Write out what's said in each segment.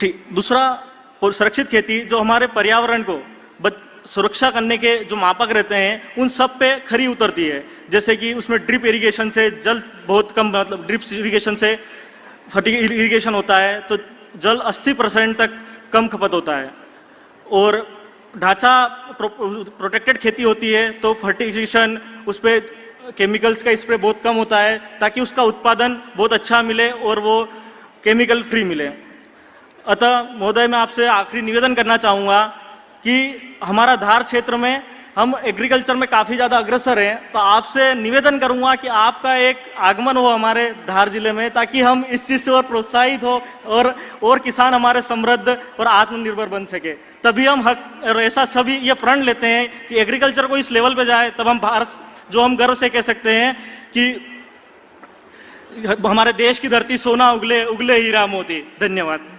ठीक, दूसरा सुरक्षित खेती जो हमारे पर्यावरण को सुरक्षा करने के जो मापक रहते हैं उन सब पे खरी उतरती है। जैसे कि उसमें ड्रिप इरिगेशन से जल बहुत कम, मतलब ड्रिप इरिगेशन से फर्टिग इरिगेशन होता है तो जल 80% तक कम खपत होता है। और ढांचा प्रोटेक्टेड खेती होती है तो फर्टिलाइजेशन, उस पर केमिकल्स का स्प्रे बहुत कम होता है ताकि उसका उत्पादन बहुत अच्छा मिले और वो केमिकल फ्री मिले। अतः महोदय, मैं आपसे आखिरी निवेदन करना चाहूँगा कि हमारा धार क्षेत्र में हम एग्रीकल्चर में काफ़ी ज़्यादा अग्रसर हैं, तो आपसे निवेदन करूंगा कि आपका एक आगमन हो हमारे धार जिले में ताकि हम इस चीज़ से और प्रोत्साहित हो और किसान हमारे समृद्ध और आत्मनिर्भर बन सके। तभी हम हक और ऐसा सभी ये प्रण लेते हैं कि एग्रीकल्चर को इस लेवल पे जाए, तब हम भारत जो हम गर्व से कह सकते हैं कि हमारे देश की धरती सोना उगले उगले हीरा मोती। धन्यवाद।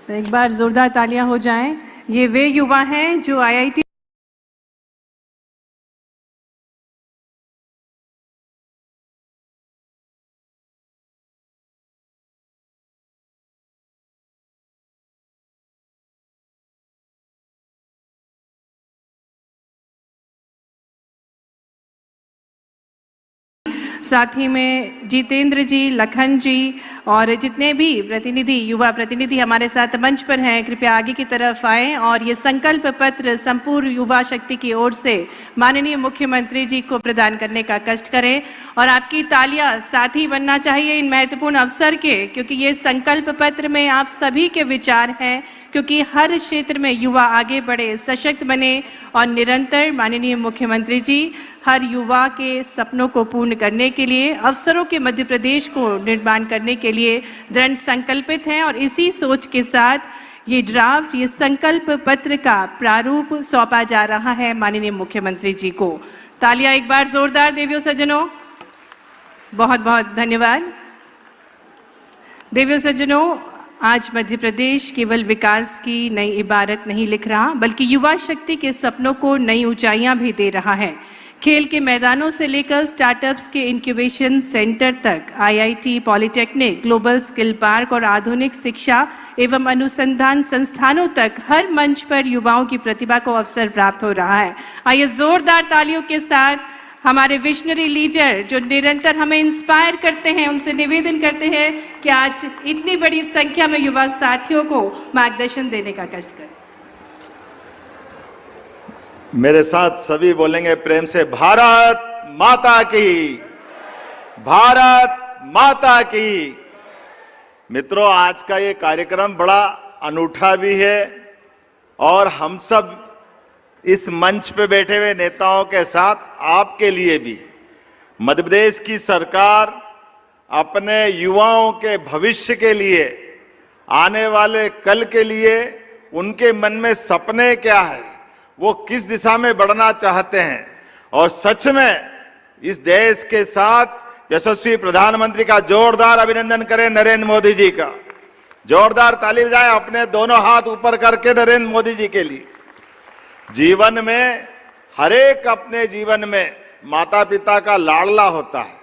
तो एक बार जोरदार तालियां हो जाएं। ये वे युवा हैं जो IIT साथ ही में जितेंद्र जी, लखन जी और जितने भी प्रतिनिधि, युवा प्रतिनिधि हमारे साथ मंच पर हैं, कृपया आगे की तरफ आएं और ये संकल्प पत्र संपूर्ण युवा शक्ति की ओर से माननीय मुख्यमंत्री जी को प्रदान करने का कष्ट करें। और आपकी तालियां साथी बनना चाहिए इन महत्वपूर्ण अवसर के, क्योंकि ये संकल्प पत्र में आप सभी के विचार हैं, क्योंकि हर क्षेत्र में युवा आगे बढ़े, सशक्त बने और निरंतर माननीय मुख्यमंत्री जी हर युवा के सपनों को पूर्ण करने के लिए, अवसरों के मध्य प्रदेश को निर्माण करने के लिए दृढ़ संकल्पित हैं। और इसी सोच के साथ ये ड्राफ्ट, ये संकल्प पत्र का प्रारूप सौंपा जा रहा है माननीय मुख्यमंत्री जी को। तालियां एक बार जोरदार देवियों सज्जनों, बहुत बहुत धन्यवाद। देवियों सज्जनों, आज मध्य प्रदेश केवल विकास की नई इबारत नहीं लिख रहा, बल्कि युवा शक्ति के सपनों को नई ऊंचाइयां भी दे रहा है। खेल के मैदानों से लेकर स्टार्टअप्स के इंक्यूबेशन सेंटर तक, IIT, polytechnic, global skill park और आधुनिक शिक्षा एवं अनुसंधान संस्थानों तक हर मंच पर युवाओं की प्रतिभा को अवसर प्राप्त हो रहा है। आइए जोरदार तालियों के साथ हमारे विजनरी लीडर जो निरंतर हमें इंस्पायर करते हैं, उनसे निवेदन करते हैं कि आज इतनी बड़ी संख्या में युवा साथियों को मार्गदर्शन देने का कष्ट करें। मेरे साथ सभी बोलेंगे प्रेम से, भारत माता की, भारत माता की। मित्रों, आज का ये कार्यक्रम बड़ा अनूठा भी है और हम सब इस मंच पे बैठे हुए नेताओं के साथ आपके लिए भी। मध्य प्रदेश की सरकार अपने युवाओं के भविष्य के लिए, आने वाले कल के लिए, उनके मन में सपने क्या है, वो किस दिशा में बढ़ना चाहते हैं, और सच में इस देश के साथ यशस्वी प्रधानमंत्री का जोरदार अभिनंदन करें, नरेंद्र मोदी जी का। जोरदार ताली बजाएं अपने दोनों हाथ ऊपर करके नरेंद्र मोदी जी के लिए। जीवन में हरेक अपने जीवन में माता पिता का लाडला होता है,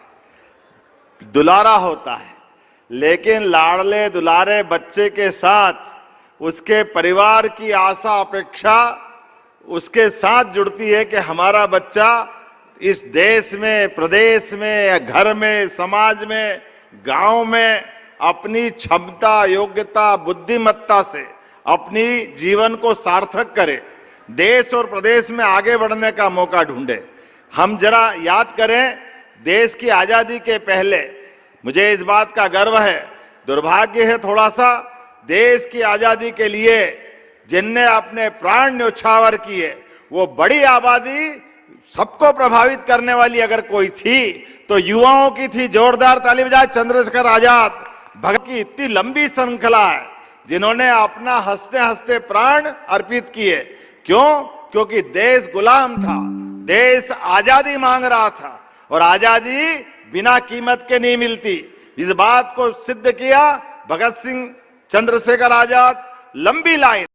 दुलारा होता है, लेकिन लाडले दुलारे बच्चे के साथ उसके परिवार की आशा अपेक्षा उसके साथ जुड़ती है कि हमारा बच्चा इस देश में, प्रदेश में, या घर में, समाज में, गांव में अपनी क्षमता, योग्यता, बुद्धिमत्ता से अपनी जीवन को सार्थक करे, देश और प्रदेश में आगे बढ़ने का मौका ढूंढे। हम जरा याद करें, देश की आजादी के पहले, मुझे इस बात का गर्व है, दुर्भाग्य है थोड़ा सा, देश की आजादी के लिए जिनने अपने प्राण न्योछावर किए, वो बड़ी आबादी, सबको प्रभावित करने वाली अगर कोई थी तो युवाओं की थी। जोरदार ताली बजाएं। चंद्रशेखर आजाद, भगत की इतनी लंबी श्रृंखला है जिन्होंने अपना हंसते हंसते प्राण अर्पित किए। क्यों? क्योंकि देश गुलाम था, देश आजादी मांग रहा था, और आजादी बिना कीमत के नहीं मिलती। इस बात को सिद्ध किया भगत सिंह, चंद्रशेखर आजाद, लंबी लाइन।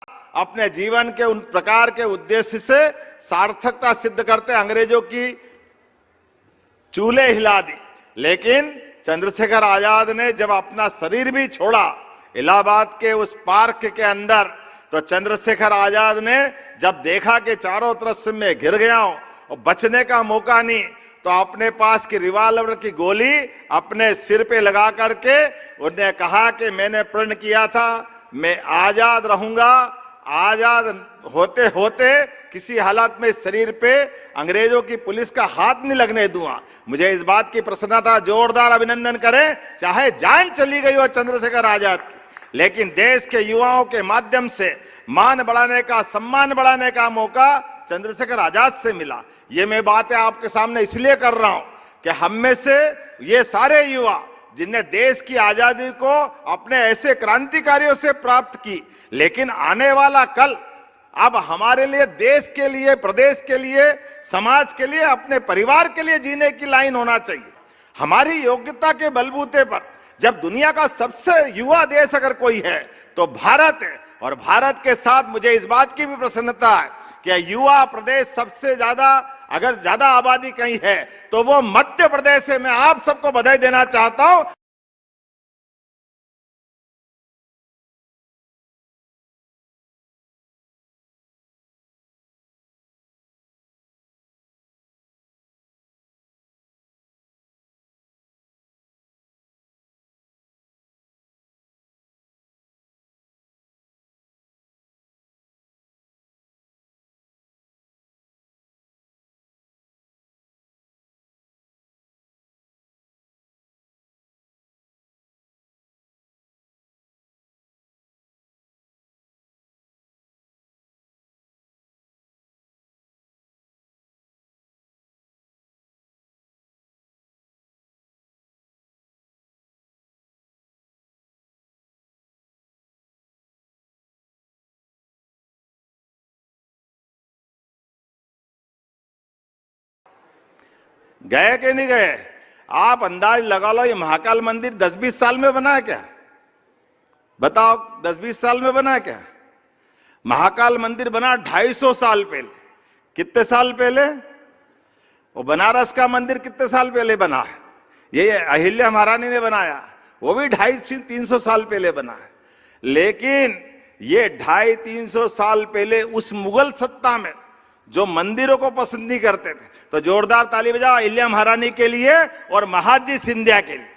अपने जीवन के उन प्रकार के उद्देश्य से सार्थकता सिद्ध करते अंग्रेजों की चूल्हे हिला दी। लेकिन चंद्रशेखर आजाद ने जब अपना शरीर भी छोड़ा इलाहाबाद के उस पार्क के अंदर, तो चंद्रशेखर आजाद ने जब देखा कि चारों तरफ से मैं घिर गया हूं और बचने का मौका नहीं, तो अपने पास की रिवॉल्वर की गोली अपने सिर पे लगा करके उन्हें कहा कि मैंने प्रण किया था मैं आजाद रहूंगा, आजाद होते होते किसी हालत में शरीर पे अंग्रेजों की पुलिस का हाथ नहीं लगने दूंगा। मुझे इस बात की प्रसन्नता, जोरदार अभिनंदन करें, चाहे जान चली गई हो चंद्रशेखर आजाद की, लेकिन देश के युवाओं के माध्यम से मान बढ़ाने का, सम्मान बढ़ाने का मौका चंद्रशेखर आजाद से मिला। ये मैं बातें आपके सामने इसलिए कर रहा हूं कि हम में से ये सारे युवा जिनने देश की आजादी को अपने ऐसे क्रांतिकारियों से प्राप्त की, लेकिन आने वाला कल अब हमारे लिए, देश के लिए, प्रदेश के लिए, समाज के लिए, अपने परिवार के लिए जीने की लाइन होना चाहिए। हमारी योग्यता के बलबूते पर जब दुनिया का सबसे युवा देश अगर कोई है तो भारत है, और भारत के साथ मुझे इस बात की भी प्रसन्नता है कि युवा प्रदेश सबसे ज्यादा, अगर ज्यादा आबादी कहीं है तो वो मध्य प्रदेश है। मैं आप सबको बधाई देना चाहता हूं। गए कि नहीं गए? आप अंदाज लगा लो, ये महाकाल मंदिर 10-20 साल में बना है क्या? बताओ, 10-20 साल में बना है क्या? महाकाल मंदिर बना 250 साल पहले। कितने साल पहले? वो बनारस का मंदिर कितने साल पहले बना है? ये अहिल्या महारानी ने बनाया, वो भी 250-300 साल पहले बना है। लेकिन ये 250-300 साल पहले उस मुगल सत्ता में जो मंदिरों को पसंद नहीं करते थे, तो जोरदार ताली बजाओ अहिल्या महारानी के लिए और महादजी सिंधिया के लिए,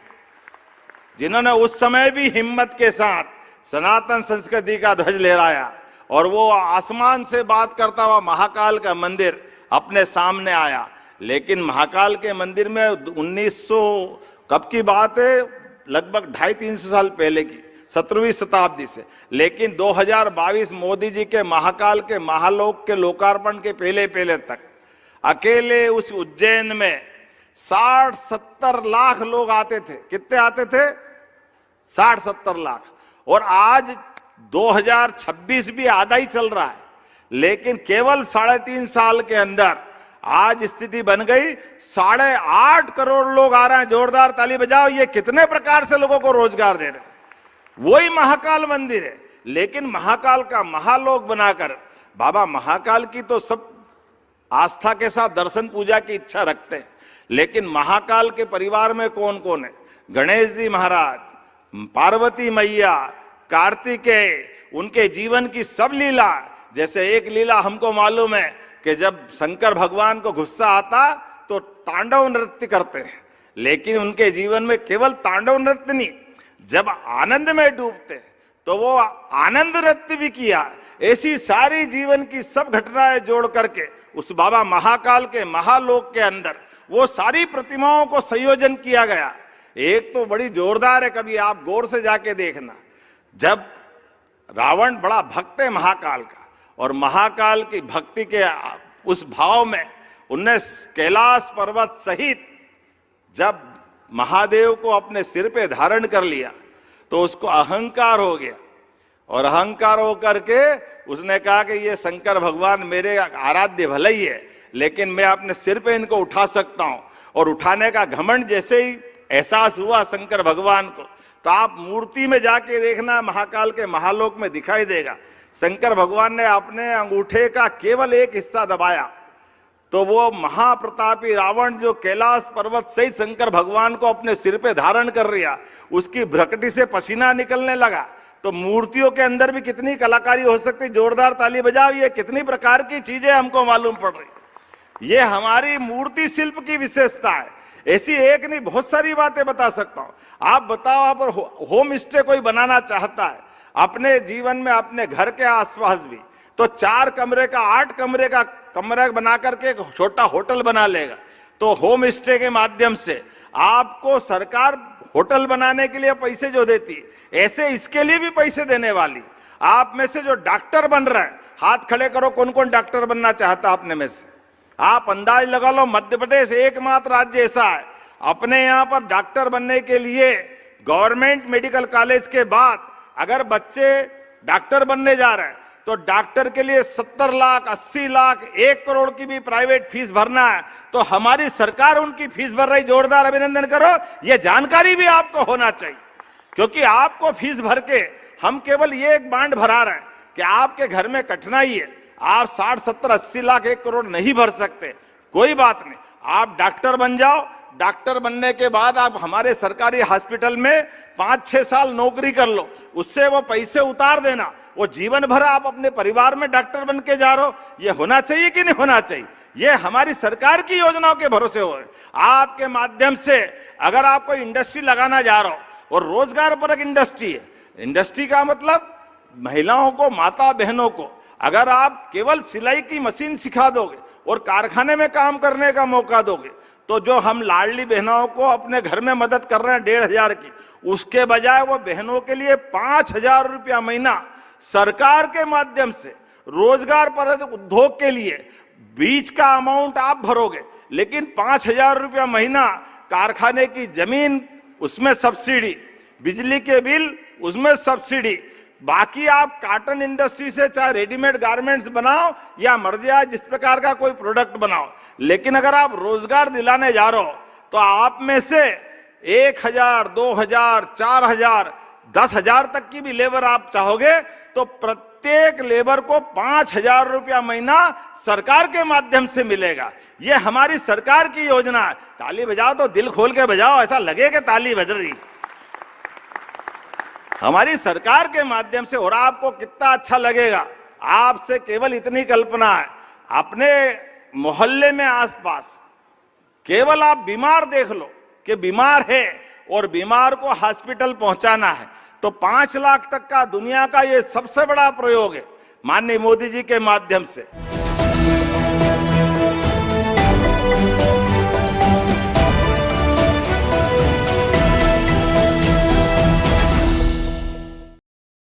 जिन्होंने उस समय भी हिम्मत के साथ सनातन संस्कृति का ध्वज लहराया और वो आसमान से बात करता हुआ महाकाल का मंदिर अपने सामने आया। लेकिन महाकाल के मंदिर में 1900 कब की बात है, लगभग 250-300 साल पहले की, 17वीं शताब्दी से। लेकिन 2022 मोदी जी के महाकाल के महालोक के लोकार्पण के पहले पहले तक अकेले उस उज्जैन में 60-70 लाख लोग आते थे। कितने आते थे? 60-70 लाख। और आज 2026 भी आधा ही चल रहा है, लेकिन केवल 3.5 साल के अंदर आज स्थिति बन गई 8.5 करोड़ लोग आ रहे हैं। जोरदार ताली बजाओ। ये कितने प्रकार से लोगों को रोजगार दे रहे हैं। वही महाकाल मंदिर है, लेकिन महाकाल का महालोक बनाकर बाबा महाकाल की तो सब आस्था के साथ दर्शन पूजा की इच्छा रखते हैं। लेकिन महाकाल के परिवार में कौन कौन है? गणेश जी महाराज, पार्वती मैया, कार्तिकेय, उनके जीवन की सब लीला। जैसे एक लीला हमको मालूम है कि जब शंकर भगवान को गुस्सा आता तो तांडव नृत्य करते हैं, लेकिन उनके जीवन में केवल तांडव नृत्य नहीं, जब आनंद में डूबते तो वो आनंद नृत्य भी किया। ऐसी सारी जीवन की सब घटनाएं जोड़ करके उस बाबा महाकाल के महालोक के अंदर वो सारी प्रतिमाओं को संयोजन किया गया। एक तो बड़ी जोरदार है, कभी आप गौर से जाके देखना। जब रावण बड़ा भक्त है महाकाल का, और महाकाल की भक्ति के उस भाव में उनने कैलाश पर्वत सहित जब महादेव को अपने सिर पे धारण कर लिया तो उसको अहंकार हो गया, और अहंकार हो करके उसने कहा कि ये शंकर भगवान मेरे आराध्य भले ही है, लेकिन मैं अपने सिर पे इनको उठा सकता हूं। और उठाने का घमंड जैसे ही एहसास हुआ शंकर भगवान को, तो आप मूर्ति में जाके देखना, महाकाल के महालोक में दिखाई देगा शंकर भगवान ने अपने अंगूठे का केवल एक हिस्सा दबाया तो वो महाप्रतापी रावण जो कैलाश पर्वत सहित शंकर भगवान को अपने सिर पे धारण कर लिया, उसकी भ्रकटी से पसीना निकलने लगा। तो मूर्तियों के अंदर भी कितनी कलाकारी हो सकती, जोरदार ताली बजाओ। ये कितनी प्रकार की चीजें हमको मालूम पड़ रही। ये हमारी मूर्ति शिल्प की विशेषता है। ऐसी एक नहीं, बहुत सारी बातें बता सकता हूं। आप बताओ, आप होम स्टे कोई बनाना चाहता है अपने जीवन में, अपने घर के आसपास भी, तो 4 कमरे का 8 कमरे का कमरा बना करके एक छोटा होटल बना लेगा। तो होम स्टे के माध्यम से आपको सरकार होटल बनाने के लिए पैसे जो देती है, ऐसे इसके लिए भी पैसे देने वाली। आप में से जो डॉक्टर बन रहे हैं, हाथ खड़े करो, कौन कौन डॉक्टर बनना चाहता अपने में से? आप अंदाज लगा लो, मध्य प्रदेश एकमात्र राज्य ऐसा है अपने यहाँ पर डॉक्टर बनने के लिए गवर्नमेंट मेडिकल कॉलेज के बाद अगर बच्चे डॉक्टर बनने जा रहे हैं तो डॉक्टर के लिए 70 लाख, 80 लाख, 1 करोड़ की भी प्राइवेट फीस भरना है। तो हमारी सरकार उनकी फीस भर रही, जोरदार अभिनंदन करो। यह जानकारी भी आपको होना चाहिए, क्योंकि आपको फीस भर के हम केवल ये एक बांड भरा रहे हैं कि आपके घर में कठिनाई है, आप 60, 70, 80 लाख, 1 करोड़ नहीं भर सकते, कोई बात नहीं, आप डॉक्टर बन जाओ। डॉक्टर बनने के बाद आप हमारे सरकारी हॉस्पिटल में 5-6 साल नौकरी कर लो, उससे वो पैसे उतार देना, वो जीवन भर आप अपने परिवार में डॉक्टर बन के जा रहे हो। ये होना चाहिए कि नहीं होना चाहिए? ये हमारी सरकार की योजनाओं के भरोसे हो। आपके माध्यम से अगर आप कोई इंडस्ट्री लगाना जा रहे हो और रोजगार परक इंडस्ट्री है, इंडस्ट्री का मतलब महिलाओं को, माता बहनों को अगर आप केवल सिलाई की मशीन सिखा दोगे और कारखाने में काम करने का मौका दोगे, तो जो हम लाडली बहनों को अपने घर में मदद कर रहे हैं 1,500 की, उसके बजाय वो बहनों के लिए 5,000 रुपया महीना सरकार के माध्यम से रोजगार परक उद्योग के लिए बीज का अमाउंट आप भरोगे, लेकिन 5,000 रुपया महीना कारखाने की जमीन उसमें सब्सिडी, बिजली के बिल उसमें सब्सिडी, बाकी आप कॉटन इंडस्ट्री से चाहे रेडीमेड गारमेंट्स बनाओ या मर्जी आए जिस प्रकार का कोई प्रोडक्ट बनाओ, लेकिन अगर आप रोजगार दिलाने जा रहे हो तो आप में से 1,000, 2,000, 4,000, 10,000 तक की भी लेबर आप चाहोगे तो प्रत्येक लेबर को 5,000 रुपया महीना सरकार के माध्यम से मिलेगा। ये हमारी सरकार की योजना है। ताली बजाओ तो दिल खोल के बजाओ, ऐसा लगे कि ताली बज रही। हमारी सरकार के माध्यम से, और आपको कितना अच्छा लगेगा। आपसे केवल इतनी कल्पना है, अपने मोहल्ले में आसपास केवल आप बीमार देख लो कि बीमार है और बीमार को हॉस्पिटल पहुंचाना है, तो 5 लाख तक का दुनिया का ये सबसे बड़ा प्रयोग है माननीय मोदी जी के माध्यम से।